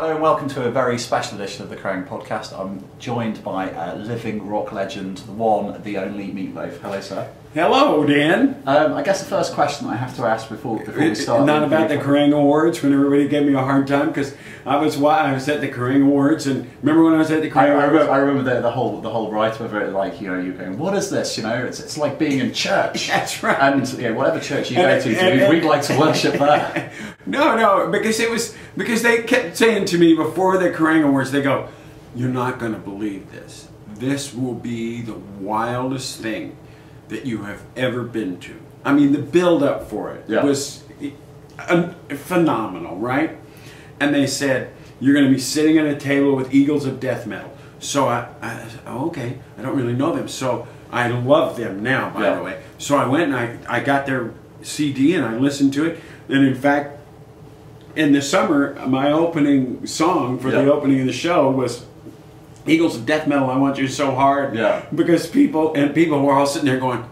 Hello and welcome to a very special edition of the Kerrang podcast. I'm joined by a living rock legend, the one, the only Meat Loaf. Hello, sir. Hello, Dan. I guess the first question I have to ask before we start... Not about the Kerrang Awards, when everybody gave me a hard time, because I was at the Kerrang Awards, and remember when I was at the Kerrang Awards? I remember the whole write of it, like, you know, you're going, what is this, you know, it's like being in church. That's right. And, you know, whatever church you go to, we'd like to worship there. No, because they kept saying to me before the Kerrang Awards, they go, you're not going to believe this. This will be the wildest thing that you have ever been to. I mean, the build-up for it was phenomenal, right? And they said, you're going to be sitting at a table with Eagles of Death Metal. So I said, oh, okay, I don't really know them. So I love them now, by the way. So I went and I got their CD and I listened to it. And in fact, in the summer, my opening song for the opening of the show was Eagles of Death Metal, I Want You So Hard. Yeah. Because people were all sitting there going,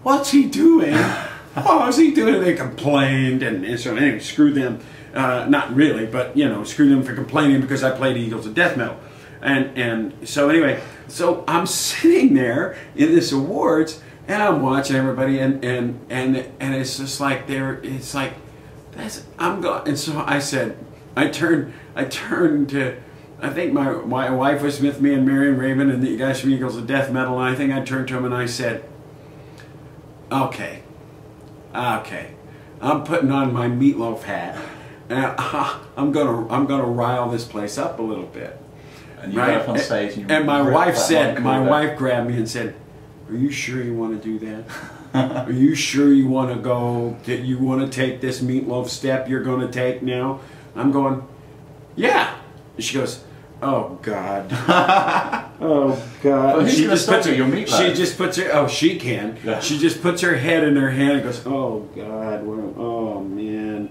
what's he doing? What was he doing? They complained, and so anyway, screw them. Not really, but you know, screw them for complaining because I played Eagles of Death Metal. And so anyway, so I'm sitting there in this awards and I'm watching everybody and it's just like I'm going, and so I said, I turned to, I think my wife was with me and Marion Raven and the guys from Eagles of Death Metal, and I think I turned to him and I said, okay, I'm putting on my Meat Loaf hat and I'm gonna rile this place up a little bit. And you got up on stage and my wife said, wife grabbed me and said, are you sure you want to do that? Are you sure you want to go, that you want to take this Meat Loaf step you're going to take now? I'm going, yeah. And she goes, oh God. Oh God. Well, she just puts her, your Meat Loaf. She just puts her, oh, she can. Yeah. She just puts her head in her hand and goes, oh God, oh man.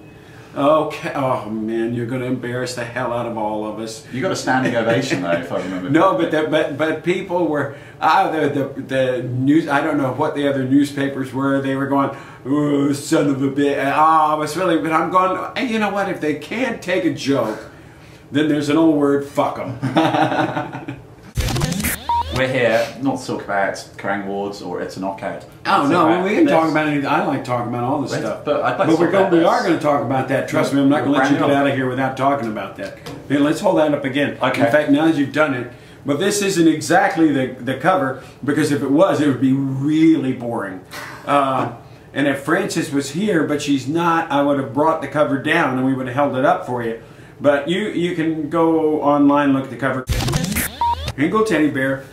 Okay, oh man, you're going to embarrass the hell out of all of us. You got a standing ovation though, if I remember. No, but people were the news. I don't know what the other newspapers were. They were going, oh, son of a bitch. I was really, but I'm going. And you know what? If they can't take a joke, then there's an old word. Fuck them. We're here not to talk about Kerrang Awards or It's a Knockout. Oh no, we can talk about anything. I like talking about all this stuff. But we are going to talk about that. Trust me, I'm not going to let you get out of here without talking about that. Hey, let's hold that up again. Okay. In fact, now that you've done it, but this isn't exactly the cover, because if it was, it would be really boring. And if Frances was here, but she's not, I would have brought the cover down and we would have held it up for you. But you can go online and look at the cover. Hingle Teddy Bear.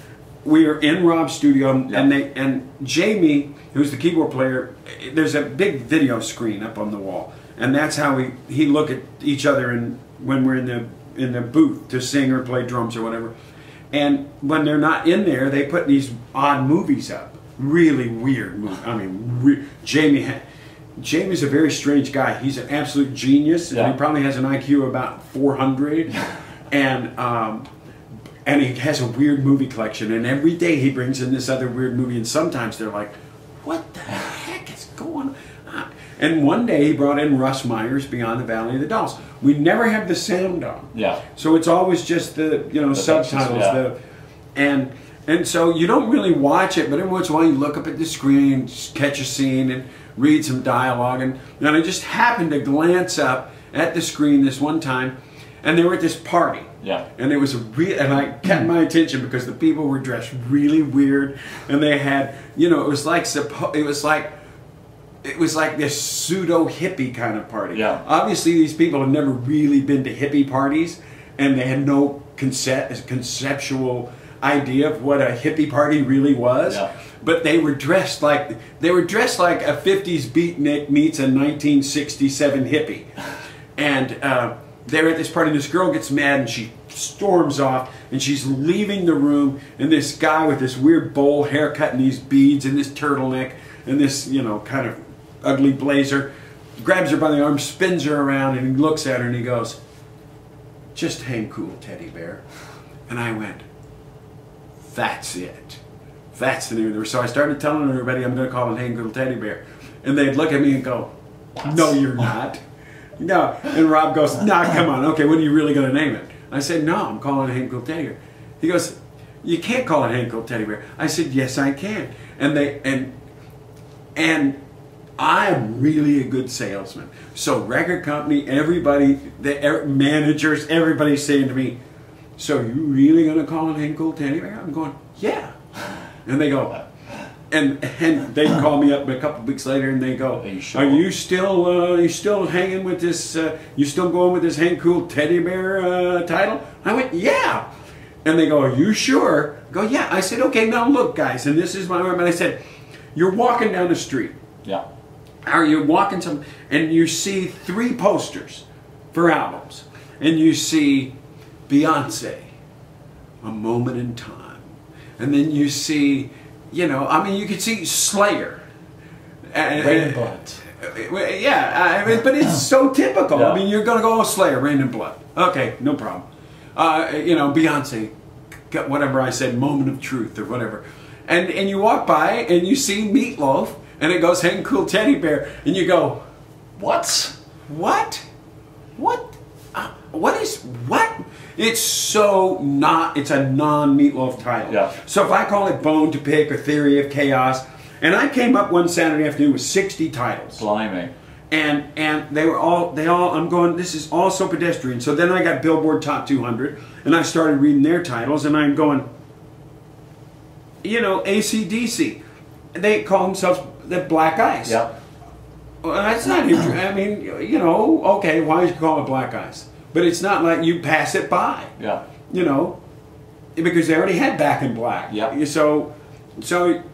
We are in Rob's studio, and Jamie, who's the keyboard player, there's a big video screen up on the wall, and that's how he look at each other when we're in the booth to sing or play drums or whatever. And when they're not in there, they put these odd movies up, really weird movies. I mean, Jamie's a very strange guy. He's an absolute genius, and he probably has an IQ of about 400, and he has a weird movie collection, and every day he brings in this other weird movie, and sometimes they're like, what the heck is going on? And one day he brought in Russ Meyer's Beyond the Valley of the Dolls. We never have the sound on. Yeah. So it's always just the subtitles. And so you don't really watch it, but every once in a while you look up at the screen, just catch a scene and read some dialogue. And I just happened to glance up at the screen this one time, and they were at this party. Yeah. And it was and I kept my attention because the people were dressed really weird, and they had, you know, it was like this pseudo hippie kind of party. Yeah. Obviously these people have never really been to hippie parties, and they had no conceptual idea of what a hippie party really was. Yeah. But they were dressed like a 50s beatnik meets a 1967 hippie. And they're at this party, and this girl gets mad and she storms off, and she's leaving the room, and this guy with this weird bowl haircut and these beads and this turtleneck and this, you know, kind of ugly blazer grabs her by the arm, spins her around, and he looks at her and he goes, just hang cool, Teddy Bear. And I went, that's it. That's the name of it. So I started telling everybody I'm going to call it Hang Cool Teddy Bear. And they'd look at me and go, no, you're not. No. And Rob goes, nah, come on. Okay, what are you really going to name it? I said, no, I'm calling it Hank Cool Teddy Bear. He goes, you can't call it Hank Cool Teddy Bear. I said, yes, I can. And I am really a good salesman. So record company, everybody, the managers, everybody's saying to me, so you really going to call it Hank Cool Teddy Bear? I'm going, yeah. And they go, and they call me up a couple weeks later and they go, are you still hanging with this, you still going with this Hank Cool Teddy Bear title? I went, yeah. And they go, are you sure? I go, yeah. I said, okay, now look, guys, and this is my arm. And I said, you're walking down the street. Yeah. Or you're walking and you see 3 posters for albums. And you see Beyonce, A Moment in Time. And then you see, you know, I mean, you could see Slayer. Rain and Blood. Yeah, I mean, but it's so typical. Yeah. I mean, you're going to go, oh, Slayer, Rain and Blood. Okay, no problem. You know, Beyonce, whatever I said, Moment of Truth or whatever. And you walk by and you see Meat Loaf and it goes Hank Cool Teddy Bear and you go, what? What? What? What is, what? It's so not, it's a non-Meat Loaf title. Yeah. So if I call it Bone to Pick or Theory of Chaos, and I came up one Saturday afternoon with 60 titles. Blimey. And they all, I'm going, this is all so pedestrian. So then I got Billboard Top 200 and I started reading their titles and I'm going, you know, AC/DC. They call themselves the Black Ice. Yeah. Well, that's not interesting. I mean, you know, okay, why did you call it Black Ice? But it's not like you pass it by. Yeah. You know, because they already had Back in Black. Yeah. So,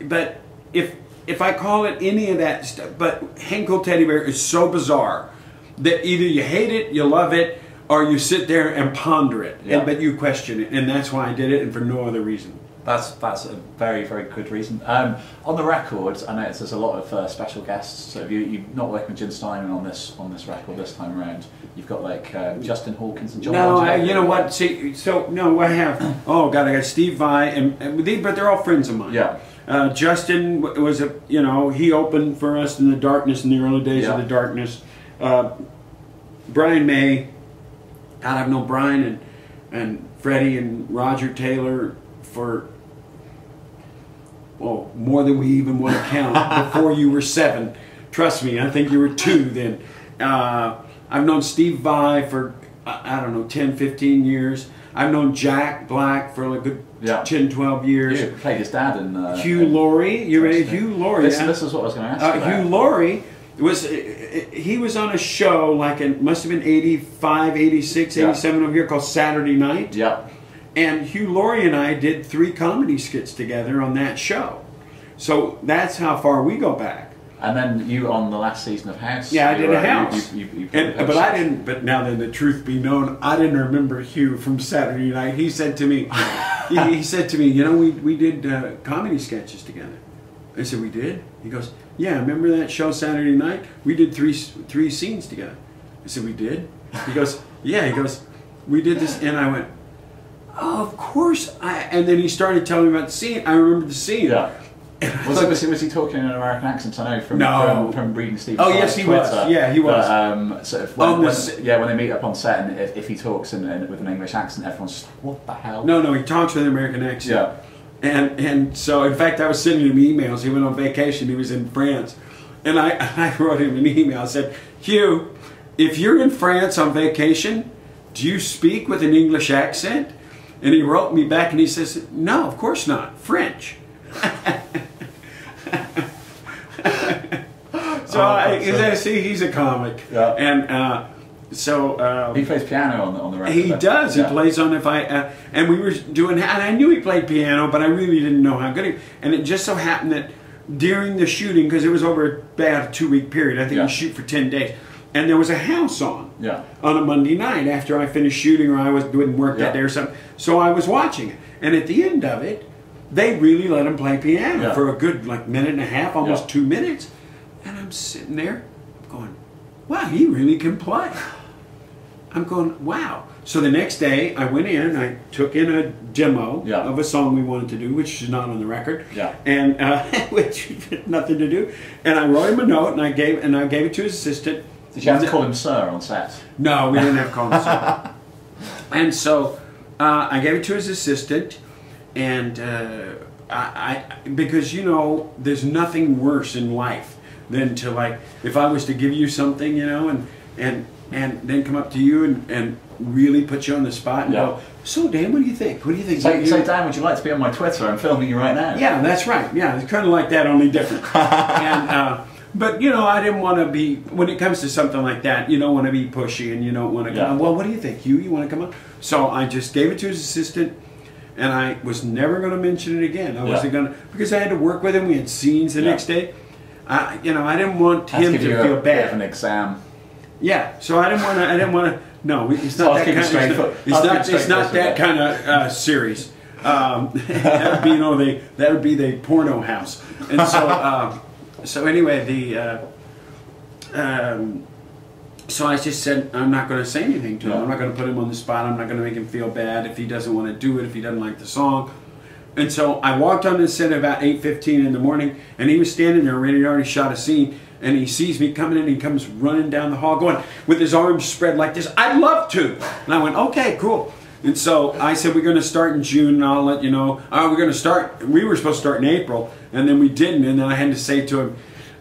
but if I call it any of that stuff, but Hank Cool Teddy Bear is so bizarre that either you hate it, you love it, or you sit there and ponder it, yeah. but you question it, and that's why I did it, and for no other reason. That's a very, very good reason. On the record, I noticed there's a lot of special guests. So you're not working with Jim Steinman on this record this time around. You've got like Justin Hawkins and John. No, you know what? See, so no, I have. Oh God, I got Steve Vai, but they're all friends of mine. Yeah. Justin was you know, he opened for us in the Darkness in the early days of the Darkness. Brian May. God, I've known Brian and Freddie and Roger Taylor for, well, more than we even want to count. Before you were 7, trust me. I think you were 2 then. I've known Steve Vai for I don't know, 10, 15 years. I've known Jack Black for like a good 10, 12 years. You played his dad in Hugh Laurie. You ready? Hugh Laurie. This was what I was going to ask you Hugh Laurie he was on a show like it must have been 85, 86, 87 over here called Saturday Night. Yeah. And Hugh Laurie and I did 3 comedy skits together on that show. So that's how far we go back. And then you on the last season of House. Yeah, I did a House. But I didn't. But now then, the truth be known, I didn't remember Hugh from Saturday Night. He said to me, he said to me, you know, we did comedy sketches together. I said, we did? He goes, yeah. Remember that show Saturday Night? We did three scenes together. I said, we did? He goes, yeah. He goes, we did this, and I went, oh, of course. And then he started telling me about the scene. I remember the scene. Yeah. Was he talking in an American accent? I know from reading Steve. Oh yes, he was. Yeah, he was. But, sort of when they meet up on set, and if he talks with an English accent, everyone's just, what the hell? No, he talks with an American accent. Yeah. And so, in fact, I was sending him emails. He went on vacation. He was in France, and I wrote him an email. I said, Hugh, if you're in France on vacation, do you speak with an English accent? And he wrote me back, and he says, no, of course not, French. So see, he's a comic, and so he plays piano on the record. He does. He plays on and we were doing, and I knew he played piano, but I really didn't know how good he. And it just so happened that during the shooting, because it was over about a 2-week period, I think we shoot for 10 days, and there was a House on a Monday night after I finished shooting, or I didn't work that day or something. So I was watching it, and at the end of it, they really let him play piano for a good minute and a half, almost 2 minutes. And I'm sitting there going, wow, he really can play. I'm going, wow. So the next day I went in and I took in a demo of a song we wanted to do, which is not on the record, and which had nothing to do. And I wrote him a note and I gave it to his assistant. Did you have to call him sir on set? No, we didn't have to call him sir. And so I gave it to his assistant, and because, you know, there's nothing worse in life than to, like, if I was to give you something, you know, and then come up to you and really put you on the spot and go, so Dan, what do you think? What do you think? So Dan, would you like to be on my Twitter? I'm filming you right now. Yeah, that's right. Yeah, it's kind of like that, only different. And but, you know, I didn't want to be, when it comes to something like that, you don't want to be pushy and you don't want to come, well, what do you think? You want to come on? So I just gave it to his assistant, and I was never going to mention it again. I wasn't going to, because I had to work with him. We had scenes the next day. You know, I didn't want him to feel bad. Bit of an exam. Yeah, so I didn't want to, no, it's not that kind of, it's not that kind of series. That would be, you know, that would be the porno house. And so, so anyway, so I just said, I'm not going to say anything to him. I'm not going to put him on the spot. I'm not going to make him feel bad if he doesn't want to do it, if he doesn't like the song. And so I walked on the set about 8:15 in the morning, and he was standing there ready. He already shot a scene, and he sees me coming in. He comes running down the hall, going with his arms spread like this. I'd love to. And I went, okay, cool. And so I said, we're going to start in June, and I'll let you know. We're going to start. We were supposed to start in April, and then we didn't. And then I had to say to him,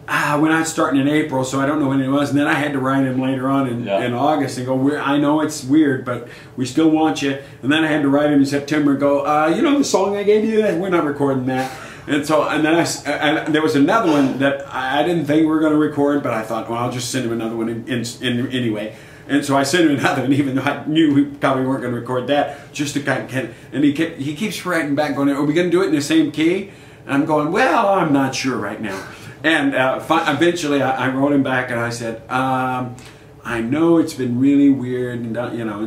we're not starting in April, so I don't know when it was. And then I had to write him later on in August and go, I know it's weird, but we still want you. And then I had to write him in September and go, you know the song I gave you? We're not recording that. And so, and then and there was another one that I didn't think we were going to record, but I thought, well, I'll just send him another one anyway. And so I sent him another, and even though I knew we probably weren't going to record that, just to kind of, and he keeps writing back going, are we going to do it in the same key? And I'm going, well, I'm not sure right now. And eventually I wrote him back and I said, I know it's been really weird, and you know,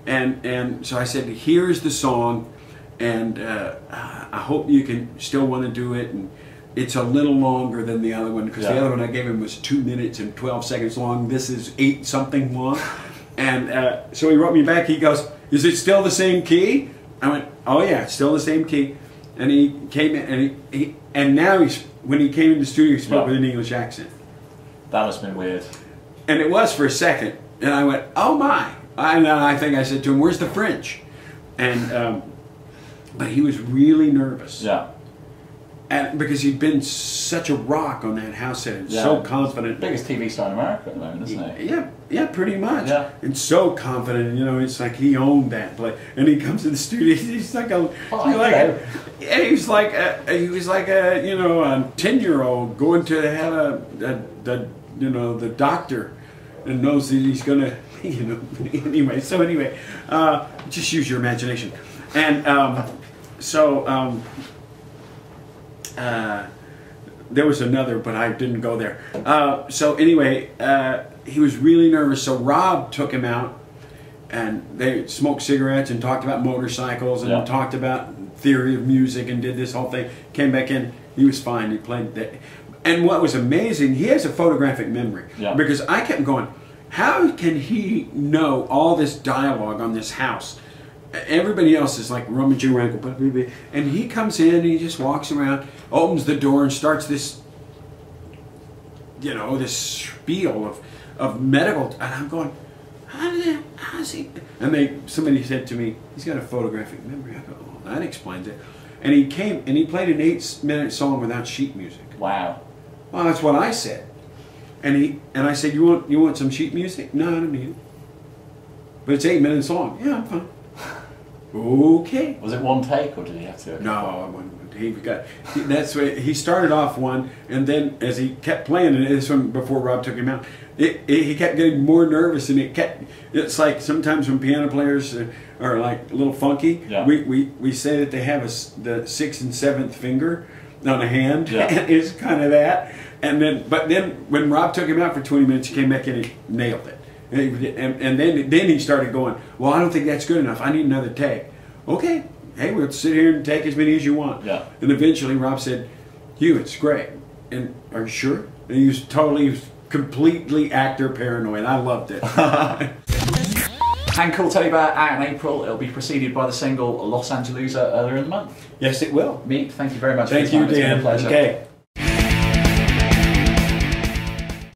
and so I said, here's the song, and I hope you can still want to do it. And it's a little longer than the other one, because the other one I gave him was 2 minutes and 12 seconds long. This is 8 something long. And so he wrote me back. He goes, is it still the same key? I went, oh yeah, it's still the same key. And he came in, and now when he came in the studio, he spoke with an English accent. That must have been weird. And it was for a second. And I went, oh my. And I think I said to him, where's the French? And, but he was really nervous. Yeah. And because he'd been such a rock on that house set, and so confident. Biggest TV star in America at the moment, isn't he? Yeah, pretty much. Yeah. And so confident, you know, it's like he owned that place. And he comes to the studio, he's like a, he was like a you know, a 10-year-old going to have the doctor, and knows that he's gonna, you know. Anyway, just use your imagination. And there was another, but I didn't go there. So anyway, he was really nervous, so Rob took him out, and they smoked cigarettes and talked about motorcycles and talked about theory of music and did this whole thing. Came back in, he was fine, he played that. And what was amazing, he has a photographic memory, because I kept going, how can he know all this dialogue on this house? Everybody else is like rummaging around, and he comes in and he just walks around, opens the door and starts this, you know, this spiel of medical, and I'm going, how's he? And somebody said to me, he's got a photographic memory. I go, oh, that explains it. And he came and he played an 8-minute song without sheet music. Wow. Well, that's what I said. And I said, you want some sheet music? No, I don't need it. But it's 8 minutes long. Yeah, I'm fine. Okay. Was it one take, or did he have to? No, that's why he started off one, and then as he kept playing, and this one before Rob took him out, he kept getting more nervous, and it's like sometimes when piano players are like a little funky, we say that they have the 6th and 7th finger on a hand, and it's kind of that. But then when Rob took him out for 20 minutes, he came back in and nailed it. And then he started going, well, I don't think that's good enough. I need another take. Okay, hey, we'll sit here and take as many as you want. Yeah. And eventually Rob said, Hugh, it's great. And are you sure? And he was completely actor paranoid. I loved it. Hang Cool Teddy Bear out in April. It'll be preceded by the single Los Angeles earlier in the month. Yes, it will. Meat, thank you very much. Thank you, Dan. It's been a pleasure. Okay.